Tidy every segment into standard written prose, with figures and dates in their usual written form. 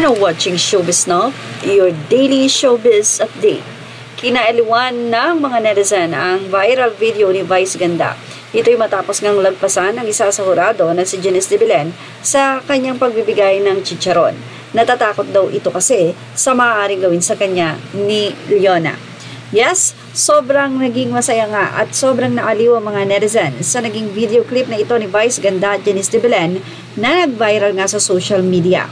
You're watching Showbiz Now, your daily showbiz update. Kinaaliwan ng mga netizen ang viral video ni Vice Ganda. Ito'y matapos ngang lagpasan ng isa sa hurado na si Janice de Belen sa kanyang pagbibigay ng chicharon. Natatakot daw ito kasi sa maaaring gawin sa kanya ni Leona. Yes, sobrang naging masaya nga at sobrang naaliw ang mga netizen sa naging video clip na ito ni Vice Ganda at Janice de Belen na nag-viral nga sa social media.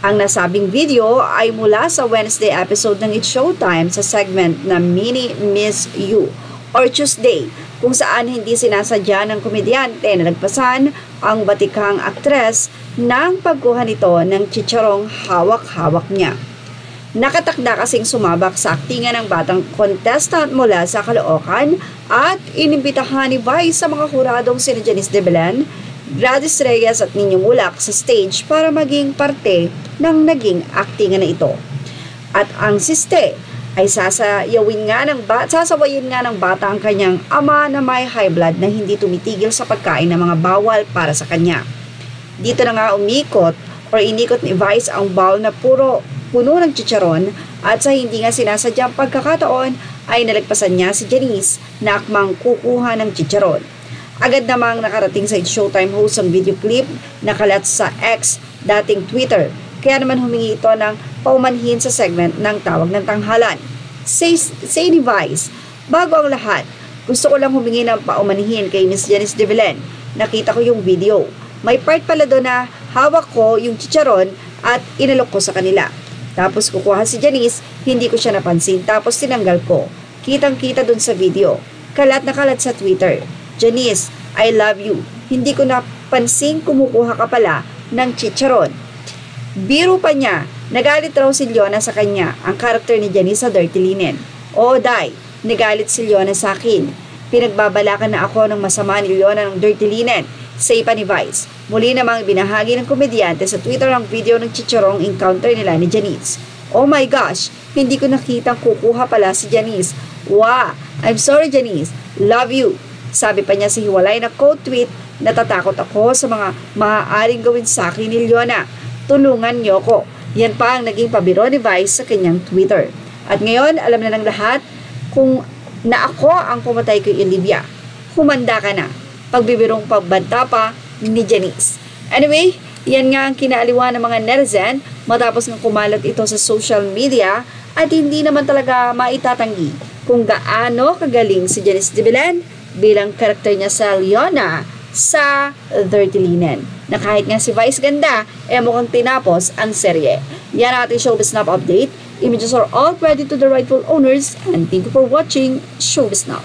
Ang nasabing video ay mula sa Wednesday episode ng It's Showtime sa segment na Mini Miss You or Tuesday, kung saan hindi sinasadya ng komedyante na nagpasan ang batikang aktres ng pagkuha nito ng chicharong hawak-hawak niya. Nakatakda kasing sumabak sa aktingan ng batang contestant mula sa Caloocan at inimbitahan ni Vice sa mga huradong sina Janice de Belen, Gladys Reyes at Nino Mulak sa stage para maging parte ng naging aktingan na ito. At ang siste ay sasawayin nga ng bata ang kanyang ama na may high blood na hindi tumitigil sa pagkain ng mga bawal para sa kanya. Dito na nga inikot ni Vice ang bowl na puno ng chicharon at sa hindi nga sinasadyang pagkakataon ay nalagpasan niya si Janice na akmang kukuha ng chicharon. Agad namang nakarating sa It's Showtime host ang video clip na kalat sa X, dating Twitter. Kaya naman humingi ito ng paumanhin sa segment ng Tawag ng Tanghalan. Say ni Vice, bago ang lahat, gusto ko lang humingi ng paumanhin kay Miss Janice de Belen. Nakita ko yung video. May part pala doon na hawak ko yung chicharon at inalok ko sa kanila. Tapos kukuha si Janice, hindi ko siya napansin tapos tinanggal ko. Kitang-kita doon sa video. Kalat na kalat sa Twitter. Janice, I love you. Hindi ko napansin kumukuha ka pala ng chicharon. Biro pa niya, nagalit raw si Leona sa kanya, ang karakter ni Janice sa Dirty Linen. Oo, Day, nagalit si Leona sa akin. Pinagbabalakan na ako ng masama ni Leona ng Dirty Linen, say pa ni Vice. Muli namang binahagi ng komedyante sa Twitter ang video ng chicharong encounter nila ni Janice. Oh my gosh, hindi ko nakitang kukuha pala si Janice. Wow, I'm sorry Janice, love you. Sabi pa niya sa hiwalay na quote tweet, natatakot ako sa mga maaaring gawin sa akin ni Leona. Tulungan niyo ko. Yan pa ang naging pabiro ni Vice sa kanyang Twitter. At ngayon, alam na ng lahat kung na ako ang pumatay kay Olivia. Humanda ka na. Pagbibirong pagbanta pa ni Janice. Anyway, yan nga ang kinaaliwan ng mga netizen matapos ng kumalat ito sa social media at hindi naman talaga maitatanggi kung gaano kagaling si Janice de Belen bilang karakter niya sa Leona sa Dirty Linen. Na kahit nga si Vice Ganda, mukhang tinapos ang serye. Yan ang ating Showbiz Now update. Images are all credit to the rightful owners and thank you for watching Showbiz Now.